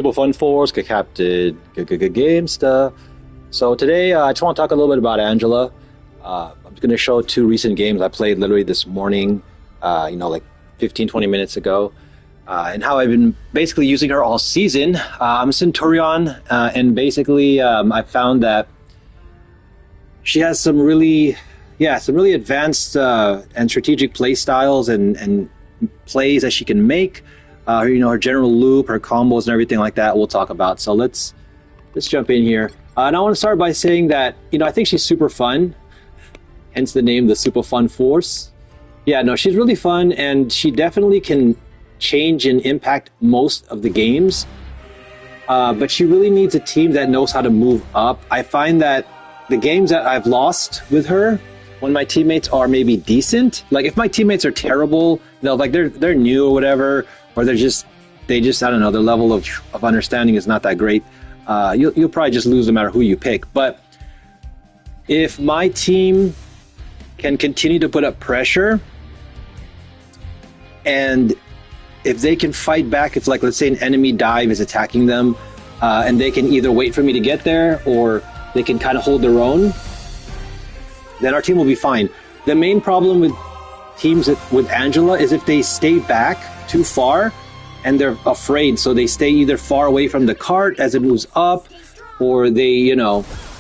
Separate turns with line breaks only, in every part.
Super Fun Force, Captain Game Stuff. So today I just want to talk a little bit about Angela. I'm going to show two recent games I played literally this morning, like 15, 20 minutes ago, and how I've been basically using her all season. I'm Centurion, and basically I found that she has some really advanced and strategic play styles and plays that she can make. Her general loop, her combos, and everything like that. We'll talk about. So let's jump in here. And I want to start by saying that I think she's super fun. Hence the name, the Super Fun Force. Yeah, no, she's really fun, and she definitely can change and impact most of the games. But she really needs a team that knows how to move up. I find that the games that I've lost with her, when my teammates are maybe decent, like if my teammates are terrible, like they're new or whatever, or they just I don't know, their level of understanding is not that great, you'll probably just lose no matter who you pick. But if my team can continue to put up pressure, and if they can fight back, if like let's say an enemy dive is attacking them, and they can either wait for me to get there or they can kind of hold their own, then our team will be fine. The main problem with teams with Angela is if they stay back too far and they're afraid, so they stay either far away from the cart as it moves up, or they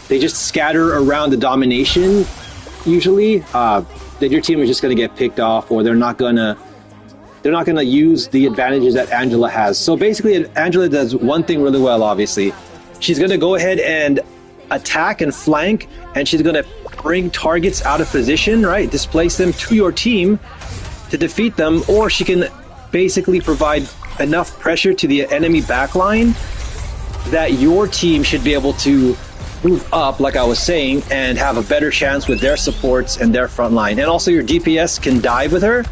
just scatter around the domination. Usually, then your team is just going to get picked off, or they're not gonna use the advantages that Angela has. So basically, Angela does one thing really well. Obviously, she's going to go ahead and attack and flank, and she's going to bring targets out of position, right? Displace them to your team to defeat them, or she can basically provide enough pressure to the enemy backline that your team should be able to move up, like I was saying, and have a better chance with their supports and their front line. And also your DPS can dive with her.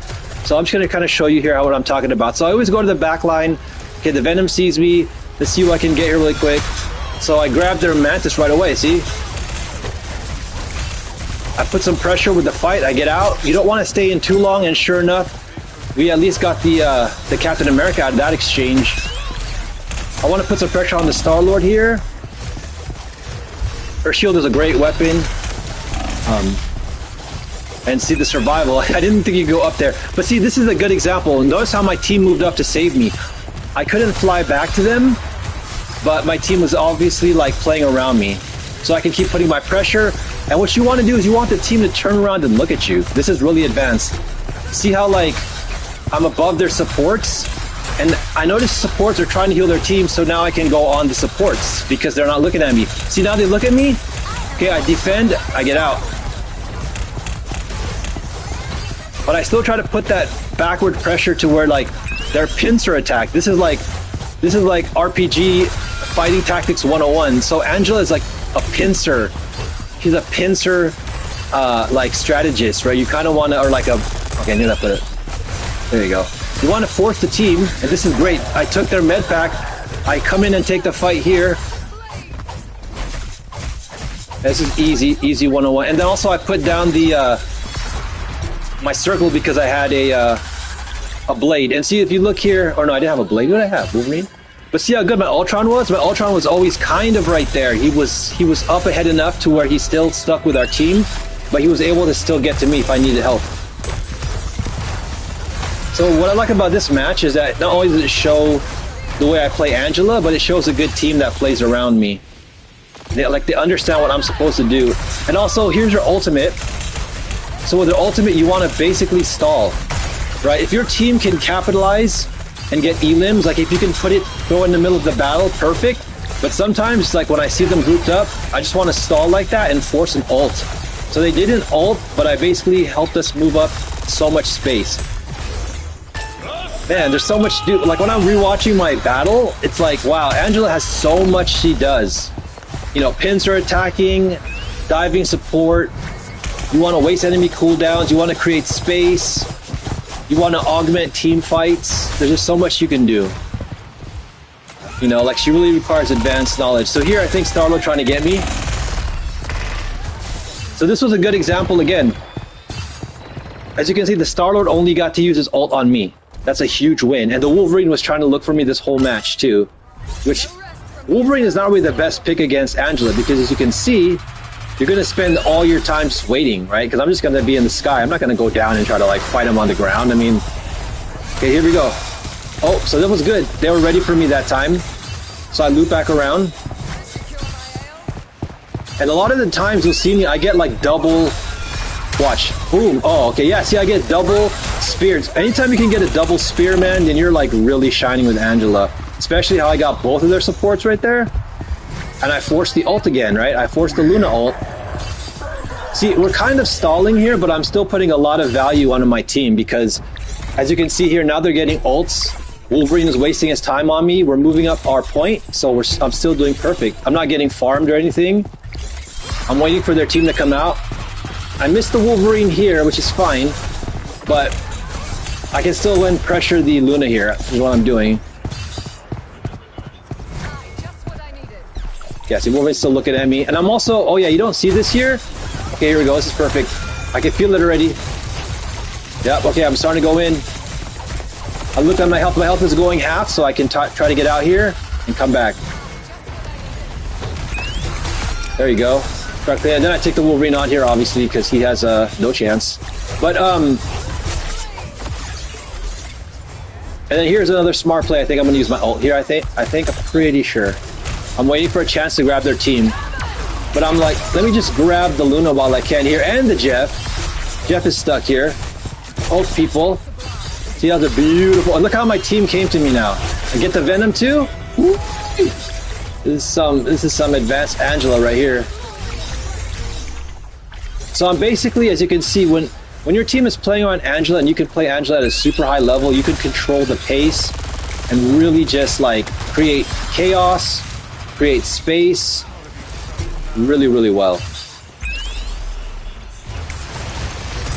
So I'm just going to kind of show you here what I'm talking about. So I always go to the back line. Okay, the Venom sees me. Let's see what I can get here really quick. So I grab their Mantis right away, see? I put some pressure with the fight. I get out. You don't want to stay in too long, and sure enough, we at least got the Captain America out of that exchange. I want to put some pressure on the Star-Lord here. Her shield is a great weapon. And see the survival. I didn't think you'd go up there. But see, this is a good example. Notice how my team moved up to save me. I couldn't fly back to them, but my team was obviously like playing around me. So I can keep putting my pressure. And what you want to do is you want the team to turn around and look at you. This is really advanced. See how like I'm above their supports? And I notice supports are trying to heal their team, so now I can go on the supports because they're not looking at me. See, now they look at me? Okay, I defend, I get out. But I still try to put that backward pressure to where like their pincer attack. This is like RPG Fighting Tactics 101. So Angela is like a pincer. She's a pincer like strategist, right? You kind of want to, or like a, okay, I knew that, but there you go. You want to force the team, and this is great. I took their med pack. I come in and take the fight here. This is easy 101. And then also I put down the my circle because I had a blade. And see, if you look here, or no, I didn't have a blade. What did I have? Wolverine? But see how good my Ultron was? My Ultron was always kind of right there. He was up ahead enough to where he still stuck with our team, but he was able to still get to me if I needed help. So what I like about this match is that not only does it show the way I play Angela, but it shows a good team that plays around me. They understand what I'm supposed to do. And also, here's your ultimate. So with the ultimate, you want to basically stall, right? If your team can capitalize and get elims, like if you can go in the middle of the battle, perfect. But sometimes, like when I see them grouped up, I just want to stall like that and force an ult. So they did an ult, but I basically helped us move up so much space. Man, there's so much to do. Like when I'm rewatching my battle, it's like, wow, Angela has so much she does. Pincer attacking, diving support. You want to waste enemy cooldowns. You want to create space. You want to augment team fights. There's just so much you can do. Like she really requires advanced knowledge. So here I think Star-Lord trying to get me. So this was a good example again. As you can see, the Star-Lord only got to use his ult on me. That's a huge win. And the Wolverine was trying to look for me this whole match too. which Wolverine is not really the best pick against Angela, because as you can see, you're going to spend all your time just waiting, right? Because I'm just going to be in the sky. I'm not going to go down and try to like fight him on the ground. I mean, okay, here we go. Oh, so that was good. They were ready for me that time. So I loop back around. And a lot of the times you'll see me, I get like double, watch, boom. Oh, okay, yeah, see, I get double spears. Anytime you can get a double spear, man, then you're like really shining with Angela. Especially how I got both of their supports right there. And I forced the ult again, right? I forced the Luna ult. See, we're kind of stalling here, but I'm still putting a lot of value onto my team because, as you can see here, now they're getting ults. Wolverine is wasting his time on me. We're moving up our point, so I'm still doing perfect. I'm not getting farmed or anything. I'm waiting for their team to come out. I missed the Wolverine here, which is fine, but I can still win pressure the Luna here, is what I'm doing. Yeah, see, Wolverine's still looking at me. And I'm also, oh yeah, you don't see this here? Okay, here we go, this is perfect. I can feel it already. Yep, okay, I'm starting to go in. I look at my health is going half, so I can try to get out here and come back. There you go. And then I take the Wolverine on here, obviously, because he has no chance. But, and then here's another smart play. I think I'm going to use my ult here, I think. I'm pretty sure. I'm waiting for a chance to grab their team. But I'm like, let me just grab the Luna while I can here, and the Jeff. Jeff is stuck here. Ult people. See how they're beautiful. And look how my team came to me now. I get the Venom too? Woo! This is some advanced Angela right here. So I'm basically, as you can see, when your team is playing on Angela and you can play Angela at a super high level, you can control the pace and really just like create chaos, create space really, really well.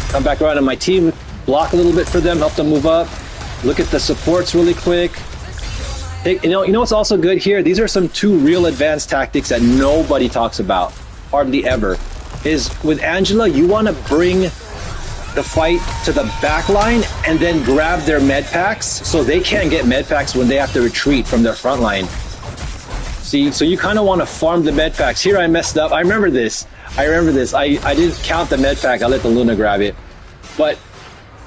Come back around to my team, block a little bit for them, help them move up. Look at the supports really quick. You know what's also good here? These are some two real advanced tactics that nobody talks about, hardly ever. Is with Angela, you want to bring the fight to the back line and then grab their med packs so they can't get med packs when they have to retreat from their front line. See, so you kind of want to farm the med packs. Here I messed up. I remember this. I didn't count the med pack. I let the Luna grab it. But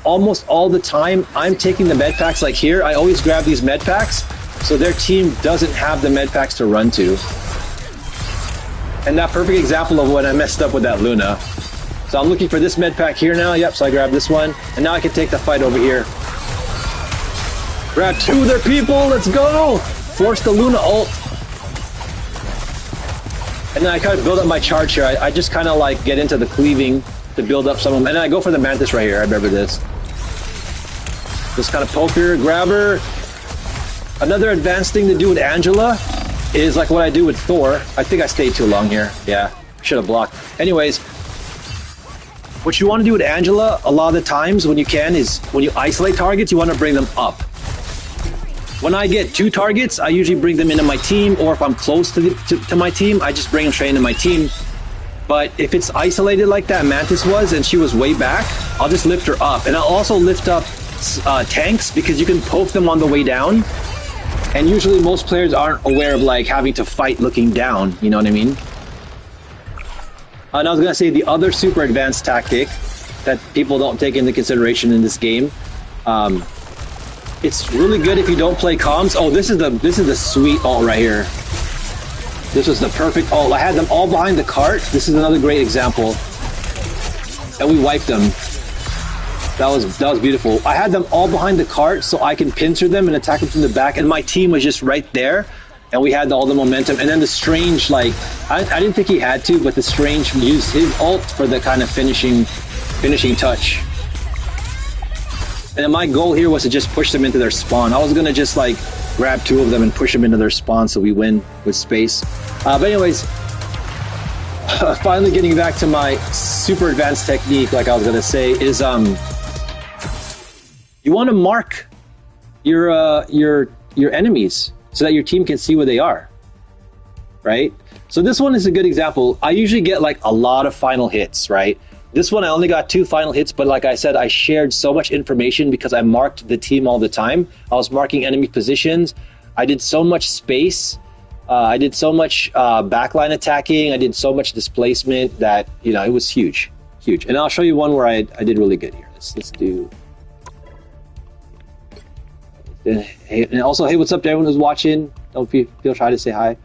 almost all the time, I'm taking the med packs. Like here, I always grab these med packs so their team doesn't have the med packs to run to. And that perfect example of when I messed up with that Luna. So I'm looking for this med pack here now. Yep, so I grab this one. And now I can take the fight over here. Grab two of their people. Let's go. Force the Luna ult. And then I kind of build up my charge here. I just kind of like get into the cleaving to build up some of them. And then I go for the Mantis right here. I remember this. Just kind of poke her, grab her. Another advanced thing to do with Angela is like what I do with Thor. I think I stayed too long here. Yeah, should have blocked. Anyways, what you want to do with Angela a lot of the times when you can is when you isolate targets, you want to bring them up. When I get two targets, I usually bring them into my team, or if I'm close to my team, I just bring them straight into my team. But if it's isolated like that Mantis was, and she was way back, I'll just lift her up. And I'll also lift up tanks, because you can poke them on the way down. And usually most players aren't aware of like having to fight looking down, you know what I mean? And I was gonna say the other super advanced tactic that people don't take into consideration in this game. It's really good if you don't play comms. Oh, this is the sweet ult right here. This was the perfect ult. I had them all behind the cart. This is another great example. And we wiped them. That was beautiful. I had them all behind the cart so I can pincer them and attack them from the back, and my team was just right there, and we had all the momentum. And then the Strange, like, I didn't think he had to, but the Strange used his ult for the kind of finishing touch. And then my goal here was to just push them into their spawn. I was gonna just like grab two of them and push them into their spawn so we win with space. But anyways, finally getting back to my super advanced technique, like I was gonna say, is you want to mark your enemies so that your team can see where they are, right? So this one is a good example. I usually get like a lot of final hits, right? This one I only got 2 final hits, but like I said, I shared so much information because I marked the team all the time. I was marking enemy positions. I did so much space. I did so much backline attacking. I did so much displacement that, you know, it was huge, huge. And I'll show you one where I did really good here. Let's do. Hey, and also, hey, what's up to everyone who's watching? Don't feel shy to say hi.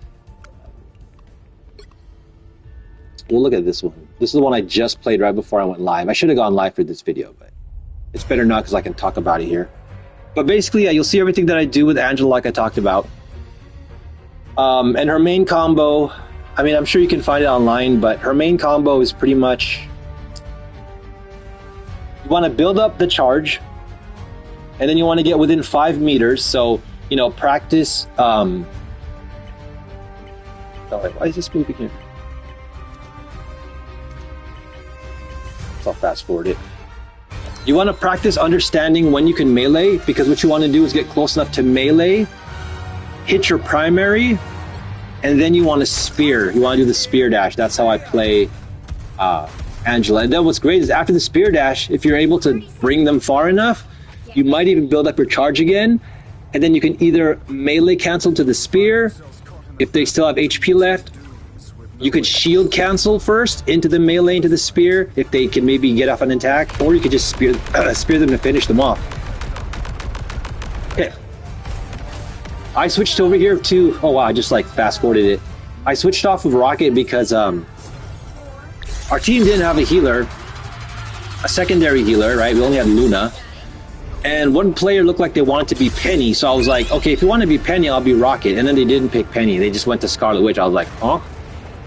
We'll look at this one. This is the one I just played right before I went live. I should have gone live for this video, but it's better not because I can talk about it here. But basically, yeah, you'll see everything that I do with Angela like I talked about. And her main combo, I mean, I'm sure you can find it online, but her main combo is pretty much, you want to build up the charge, and then you want to get within 5 meters. So, you know, practice. Oh, wait, why is this moving here? I'll fast forward it. You want to practice understanding when you can melee, because what you want to do is get close enough to melee, hit your primary, and then you want to spear. You want to do the spear dash. That's how I play Angela. And then what's great is after the spear dash, if you're able to bring them far enough, you might even build up your charge again, and then you can either melee cancel to the spear if they still have HP left. You could shield cancel first into the melee, into the spear, if they can maybe get off an attack, or you could just spear them to finish them off. Okay. I switched over here to, oh wow, I just like fast forwarded it. I switched off of Rocket because our team didn't have a healer, a secondary healer, right? We only had Luna. And one player looked like they wanted to be Penny, so I was like, okay, if you want to be Penny, I'll be Rocket. And then they didn't pick Penny, they just went to Scarlet Witch. I was like, huh?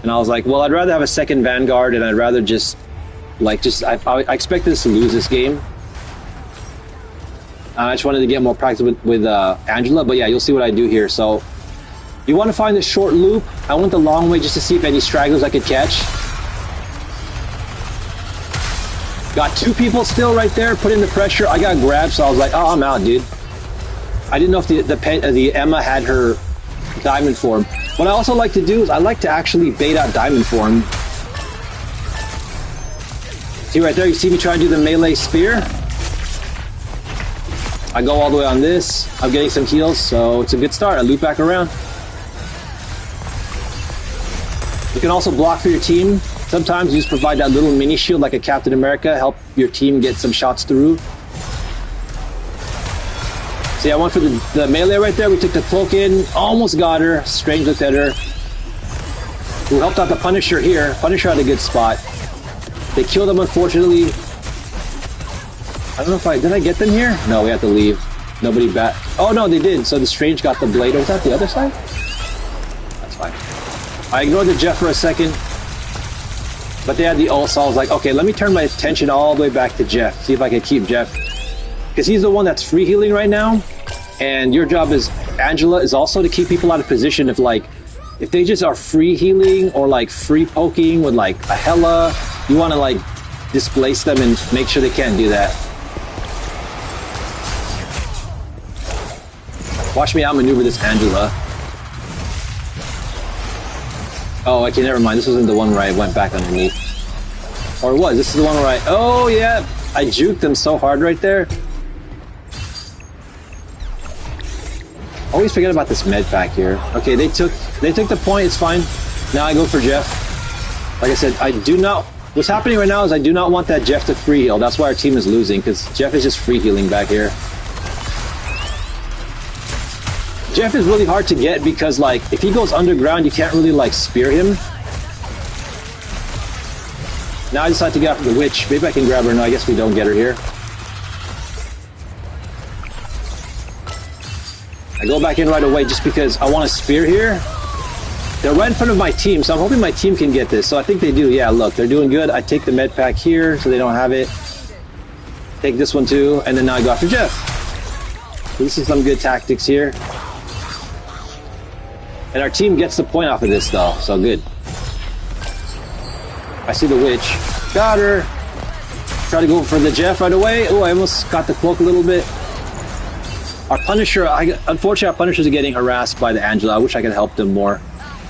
And I was like, well, I'd rather have a second Vanguard, and I'd rather just, like, I expected us to lose this game. I just wanted to get more practice with Angela, but yeah, you'll see what I do here. So, you want to find the short loop. I went the long way just to see if any stragglers I could catch. Got 2 people still right there, put in the pressure. I got grabbed, so I was like, oh, I'm out, dude. I didn't know if the Emma had her diamond form. What I also like to do is I like to actually bait out diamond form. See right there, you see me trying to do the melee spear? I go all the way on this. I'm getting some heals, so it's a good start. I loop back around. You can also block for your team. Sometimes you just provide that little mini shield like a Captain America, help your team get some shots through. See, I went for the melee right there. We took the cloak in, almost got her. Strange looked at her. We helped out the Punisher here. Punisher had a good spot. They killed him, unfortunately. I don't know if did I get them here? No, we had to leave. Nobody bat. Oh no, they did. So the Strange got the blade. Was that the other side? That's fine. I ignored the Jeff for a second. But they had the ult, so I was like, okay, let me turn my attention all the way back to Jeff. See if I can keep Jeff. Because he's the one that's free healing right now. And your job as Angela is also to keep people out of position if they just are free healing or like free poking with like a Hela, you want to like displace them and make sure they can't do that. Watch me outmaneuver this Angela. Oh, okay, never mind. This wasn't the one where I went back underneath. Or it was. This is the one where oh yeah, I juked them so hard right there. Always forget about this med pack here. Okay, they took the point, it's fine. Now I go for Jeff. Like I said, what's happening right now is I do not want that Jeff to free heal. That's why our team is losing, because Jeff is just free healing back here. Jeff is really hard to get because like if he goes underground you can't really like spear him. Now I decide to get after the witch. Maybe I can grab her. No, I guess we don't get her here. I go back in right away just because I want to spear here. They're right in front of my team, so I'm hoping my team can get this. So I think they do. Yeah, look, they're doing good. I take the med pack here so they don't have it. Take this one too, and then now I go after Jeff. So this is some good tactics here. And our team gets the point off of this though, so good. I see the witch. Got her. Try to go for the Jeff right away. Oh, I almost got the cloak a little bit. Our Punisher, unfortunately our Punishers are getting harassed by the Angela. I wish I could help them more.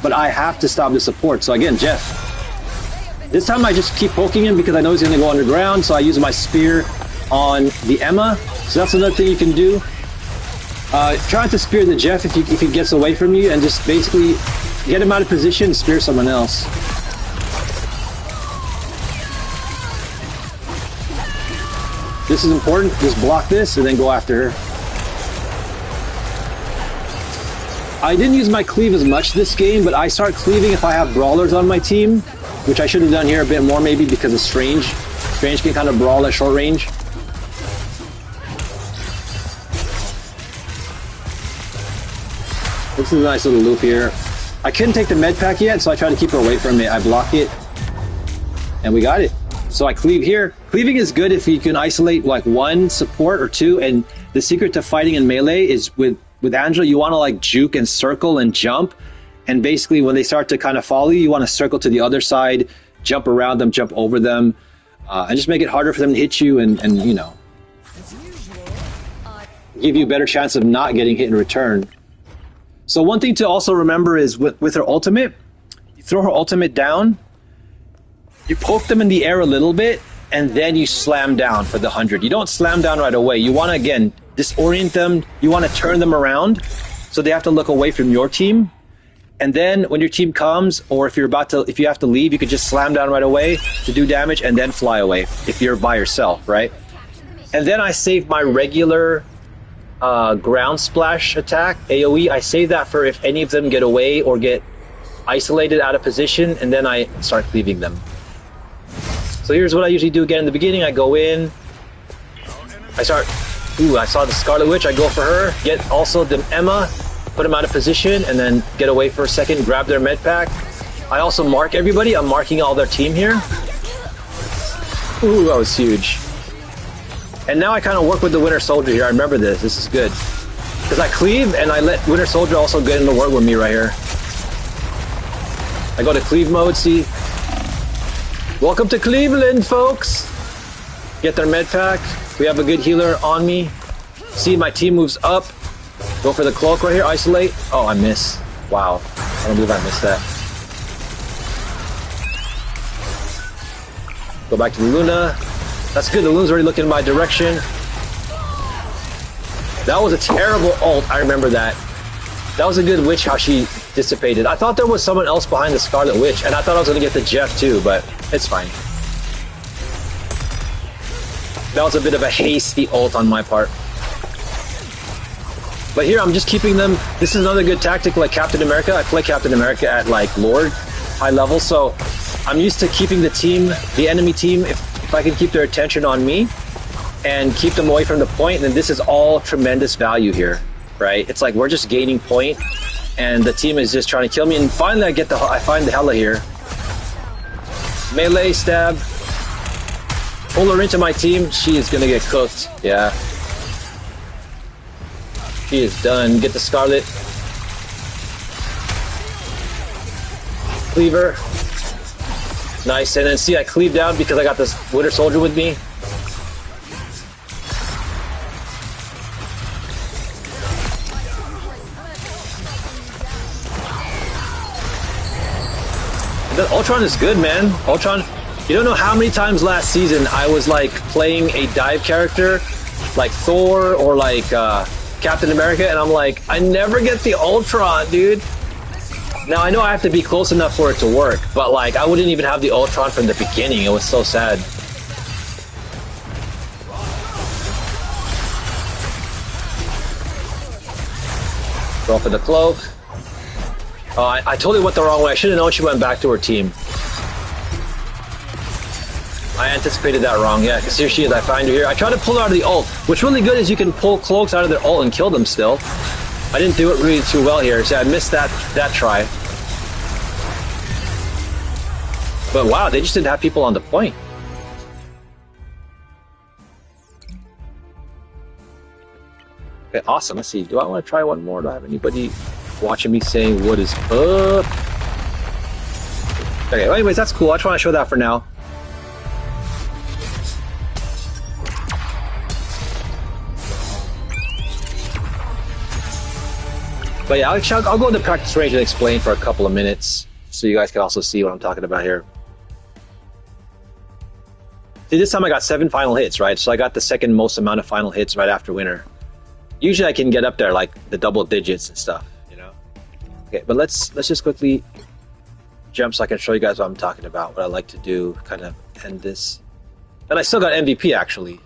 But I have to stop the support. So again, Jeff. This time I just keep poking him because I know he's going to go underground. So I use my spear on the Emma. So that's another thing you can do. Trying to spear the Jeff if he gets away from you, and just basically get him out of position and spear someone else. This is important. Just block this and then go after her. I didn't use my cleave as much this game, but I start cleaving if I have brawlers on my team, which I should have done here a bit more maybe because of Strange. Strange can kind of brawl at short range. This is a nice little loop here. I couldn't take the med pack yet, so I tried to keep her away from it. I block it, and we got it. So I cleave here. Cleaving is good if you can isolate like one support or two, and the secret to fighting in melee is with Angela, you want to like juke and circle and jump, and basically when they start to kind of follow you, you want to circle to the other side, jump around them, jump over them, and just make it harder for them to hit you, and you know, give you a better chance of not getting hit in return. So one thing to also remember is with her ultimate, you throw her ultimate down, you poke them in the air a little bit, and then you slam down for the 100. You don't slam down right away. You want to, again, disorient them. You want to turn them around so they have to look away from your team. And then when your team comes, or if you have to leave, you could just slam down right away to do damage and then fly away if you're by yourself, right? And then I save my regular ground splash attack, AoE. I save that for if any of them get away or get isolated out of position, and then I start cleaving them. So here's what I usually do again in the beginning. I go in, I saw the Scarlet Witch, I go for her, get also the Emma, put them out of position, and then get away for a second, grab their med pack. I also mark everybody. I'm marking all their team here. Ooh, that was huge. And now I kind of work with the Winter Soldier here. I remember this. This is good. Because I cleave, and I let Winter Soldier also get into work with me right here. I go to cleave mode, see? Welcome to Cleveland, folks! Get their med pack. We have a good healer on me. See, my team moves up. Go for the cloak right here, isolate. Oh, I miss. Wow. I don't believe I missed that. Go back to the Luna. That's good, the Luna's already looking in my direction. That was a terrible ult, I remember that. That was a good witch, how she dissipated. I thought there was someone else behind the Scarlet Witch, and I thought I was going to get the Jeff too, but it's fine. That was a bit of a hasty ult on my part. But here I'm just keeping them. This is another good tactic like Captain America. I play Captain America at like Lord, high level, so I'm used to keeping the team, the enemy team, if I can keep their attention on me and keep them away from the point, then this is all tremendous value here, right? It's like we're just gaining point and the team is just trying to kill me, and finally I find the Hela here. Melee stab. Pull her into my team. She is gonna get cooked. Yeah. She is done. Get the Scarlet. Cleaver. Nice. And then see, I cleave down because I got this Winter Soldier with me. The Ultron is good, man. Ultron, you don't know how many times last season I was like playing a dive character like Thor or like Captain America, and I'm like, I never get the Ultron, dude. Now I know I have to be close enough for it to work, but like I wouldn't even have the Ultron from the beginning. It was so sad. Go for the cloak. Oh, I totally went the wrong way. I should have known she went back to her team. I anticipated that wrong, yeah, because here she is. I find her here. I tried to pull her out of the ult. What's really good is you can pull cloaks out of their ult and kill them still. I didn't do it really too well here, so I missed that try. But wow, they just didn't have people on the point. Okay, awesome. Let's see. Do I want to try one more? Do I have anybody watching me saying what is up? Okay, well, anyways, that's cool. I just want to show that for now. But yeah, I'll go into practice range and explain for a couple of minutes so you guys can also see what I'm talking about here. See, this time I got 7 final hits, right? So I got the second most amount of final hits right after winner. Usually I can get up there like the double digits and stuff, you know. Okay, but let's just quickly jump so I can show you guys what I'm talking about, what I like to do, kind of end this. And I still got MVP actually.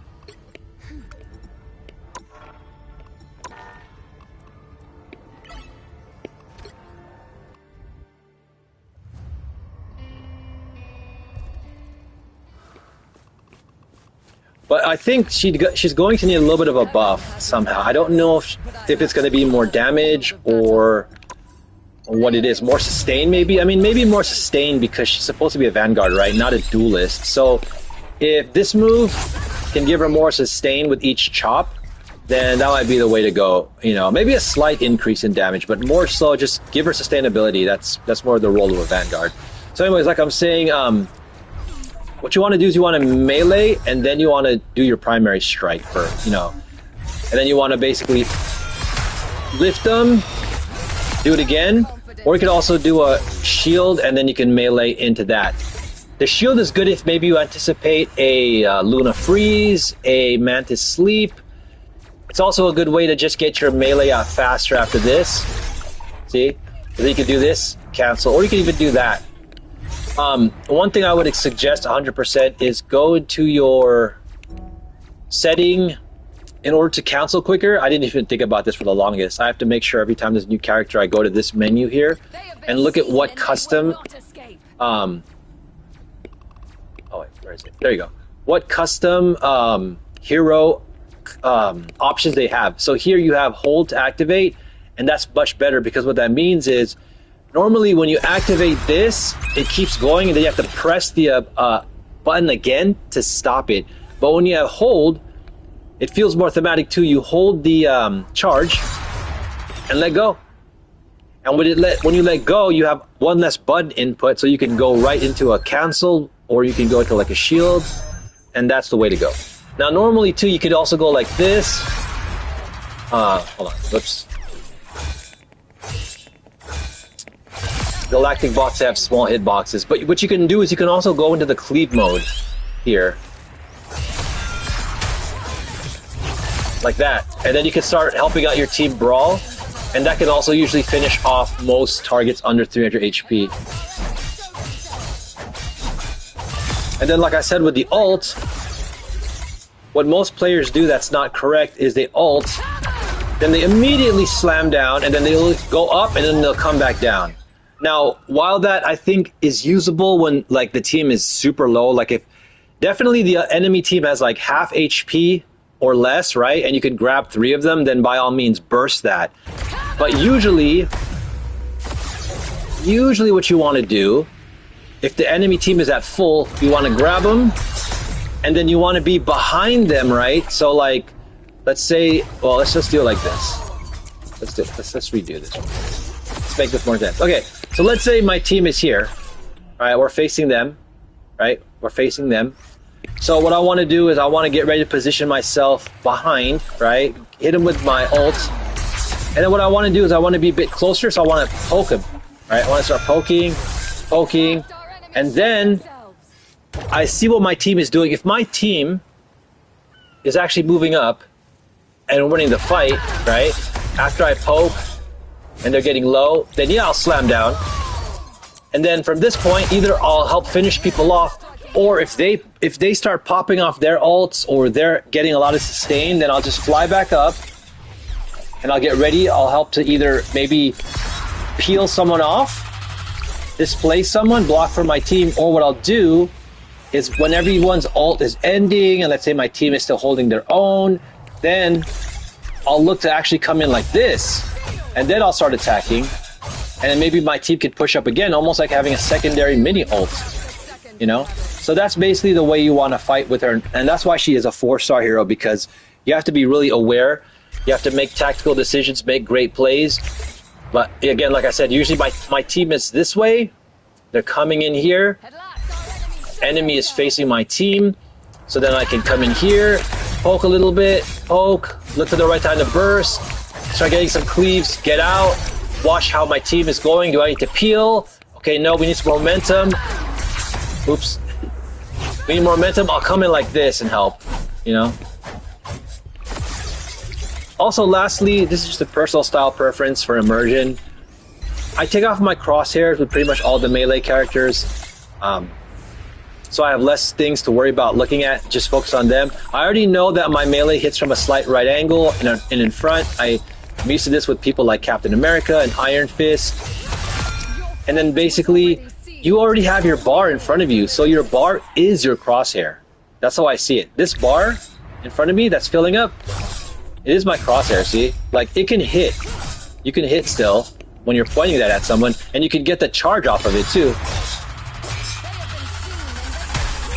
But I think she's going to need a little bit of a buff somehow. I don't know if it's going to be more damage or what it is. More sustain, maybe? I mean, maybe more sustain because she's supposed to be a Vanguard, right? Not a duelist. So if this move can give her more sustain with each chop, then that might be the way to go. You know, maybe a slight increase in damage, but more so just give her sustainability. That's more the role of a Vanguard. So anyways, like I'm saying, what you want to do is you want to melee, and then you want to do your primary strike for, you know, and then you want to basically lift them, do it again, or you could also do a shield, and then you can melee into that. The shield is good if maybe you anticipate a Luna Freeze, a Mantis Sleep. It's also a good way to just get your melee out faster after this. See? Then you can do this, cancel, or you can even do that. One thing I would suggest 100% is go into your setting in order to cancel quicker. I didn't even think about this for the longest. I have to make sure every time there's a new character I go to this menu here and look at what custom oh wait, where is it? There you go. What custom hero options they have. So here you have hold to activate, and that's much better because what that means is normally when you activate this, it keeps going and then you have to press the button again to stop it. But when you have hold, it feels more thematic too. You hold the charge and let go. And when you let go, you have one less button input, so you can go right into a cancel, or you can go into like a shield, and that's the way to go. Now normally too, you could also go like this. Hold on, whoops. Galactic bots have small hitboxes, but what you can do is you can also go into the cleave mode here. Like that. And then you can start helping out your team brawl, and that can also usually finish off most targets under 300 HP. And then like I said with the ult, what most players do that's not correct is they ult, then they immediately slam down, and then they'll go up and then they'll come back down. Now, while that I think is usable when like the team is super low, like if definitely the enemy team has like half HP or less, right? And you can grab 3 of them, then by all means burst that. But usually what you want to do, if the enemy team is at full, you want to grab them, and then you want to be behind them, right? So like, let's say, well, let's just do it like this. Let's redo this one. Let's make this more intense. Okay, so let's say my team is here. All right, we're facing them, right? We're facing them. So what I want to do is I want to get ready to position myself behind, right? Hit him with my ult. And then what I want to do is I want to be a bit closer, so I want to poke him, right? I want to start poking, and then I see what my team is doing. If my team is actually moving up and winning the fight, right? After I poke and they're getting low, then yeah, I'll slam down. And then from this point, either I'll help finish people off, or if they start popping off their ults or they're getting a lot of sustain, then I'll just fly back up and I'll get ready. I'll help to either maybe peel someone off, displace someone, block for my team, or what I'll do is when everyone's ult is ending and let's say my team is still holding their own, then I'll look to actually come in like this, and then I'll start attacking, and then maybe my team could push up again, almost like having a secondary mini ult, you know? So that's basically the way you want to fight with her, and that's why she is a 4-star hero, because you have to be really aware, you have to make tactical decisions, make great plays. But again, like I said, usually my team is this way, they're coming in here, enemy is facing my team, so then I can come in here, poke a little bit, poke, look for the right time to burst, start getting some cleaves, get out, watch how my team is going. Do I need to peel? Okay, no, we need some momentum. Oops. We need momentum. I'll come in like this and help, you know? Also, lastly, this is just a personal style preference for immersion. I take off my crosshairs with pretty much all the melee characters. So I have less things to worry about looking at, just focus on them. I already know that my melee hits from a slight right angle and in front. I'm used to this with people like Captain America and Iron Fist. And then basically, you already have your bar in front of you, so your bar is your crosshair. That's how I see it. This bar in front of me that's filling up, it is my crosshair, see? Like, it can hit. You can hit still when you're pointing that at someone, and you can get the charge off of it too.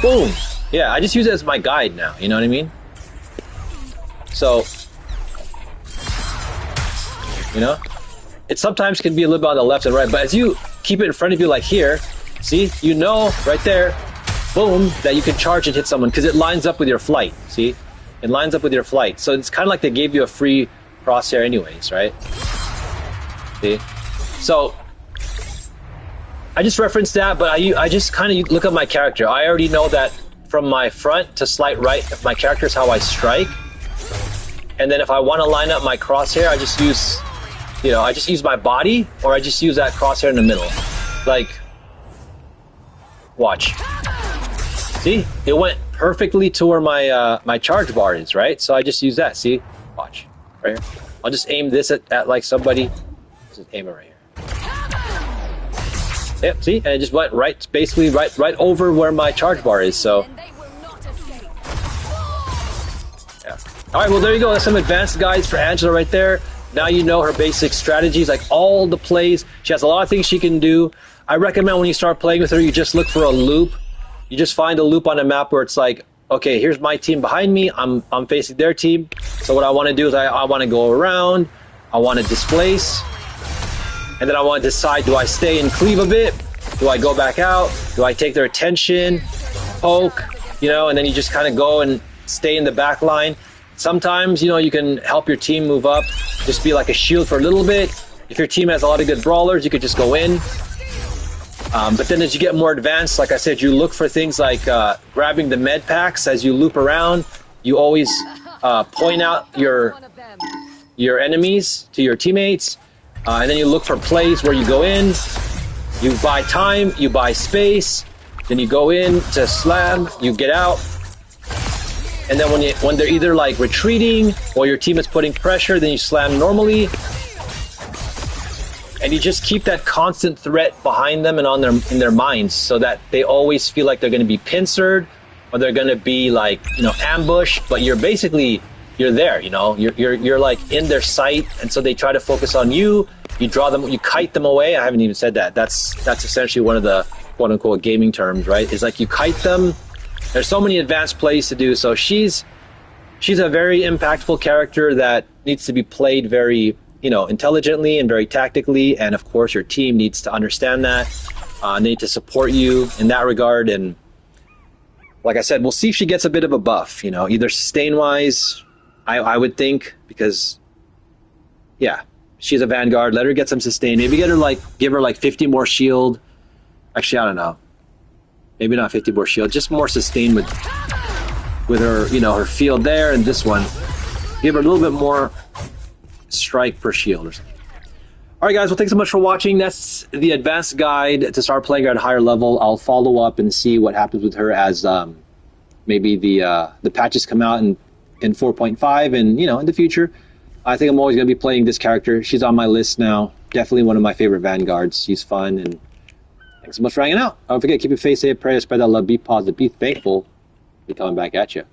Boom! Yeah, I just use it as my guide now, you know what I mean? So, you know? It sometimes can be a little bit on the left and right, but as you keep it in front of you like here, see? You know, right there, boom, that you can charge and hit someone, because it lines up with your flight, see? It lines up with your flight. So it's kind of like they gave you a free crosshair anyways, right? See? So, I just referenced that, but I just kind of look at my character. I already know that from my front to slight right, if my character is how I strike. And then if I want to line up my crosshair, I just use, you know, I just use my body, or I just use that crosshair in the middle. Like, watch. See? It went perfectly to where my my charge bar is, right? So I just use that, see? Watch. Right here. I'll just aim this at like somebody. Just aim it right here. Yep, see? And it just went right, basically right over where my charge bar is, so. Yeah. Alright, well there you go. That's some advanced guides for Angela right there. Now you know her basic strategies, like all the plays. She has a lot of things she can do. I recommend when you start playing with her, you just look for a loop. You just find a loop on a map where it's like, okay, here's my team behind me. I'm facing their team. So what I want to do is I want to go around. I want to displace. And then I want to decide, do I stay and cleave a bit? Do I go back out? Do I take their attention? Poke? You know, and then you just kind of go and stay in the back line. Sometimes, you know, you can help your team move up. Just be like a shield for a little bit. If your team has a lot of good brawlers, you could just go in. But then as you get more advanced, like I said, you look for things like grabbing the med packs as you loop around. You always point out your enemies to your teammates. And then you look for plays where you go in, you buy time, you buy space, then you go in to slam, you get out. And then when they're either like retreating or your team is putting pressure, then you slam normally. And you just keep that constant threat behind them and in their minds, so that they always feel like they're going to be pincered or they're going to be like, you know, ambushed, but you're there, you know, you're like in their sight, and so they try to focus on you. You draw them, you kite them away. I haven't even said that. That's essentially one of the quote unquote gaming terms, right? Is like you kite them. There's so many advanced plays to do. So she's a very impactful character that needs to be played very, you know, intelligently and very tactically. And of course, your team needs to understand that. They need to support you in that regard. And like I said, we'll see if she gets a bit of a buff, you know, either sustain wise. I would think, because, yeah, she's a Vanguard. Let her get some sustain. Maybe give her like 50 more shield. Actually, I don't know. Maybe not 50 more shield. Just more sustain with her, you know, her field there and this one. Give her a little bit more strike per shield or something. All right, guys. Well, thanks so much for watching. That's the advanced guide to start playing her at a higher level. I'll follow up and see what happens with her as maybe the patches come out in 4.5, and you know, in the future. I think I'm always going to be playing this character. She's on my list now. Definitely one of my favorite Vanguards. She's fun, and thanks so much for hanging out. Don't forget, keep your face safe, pray, spread that love, be positive, be thankful. Be coming back at you.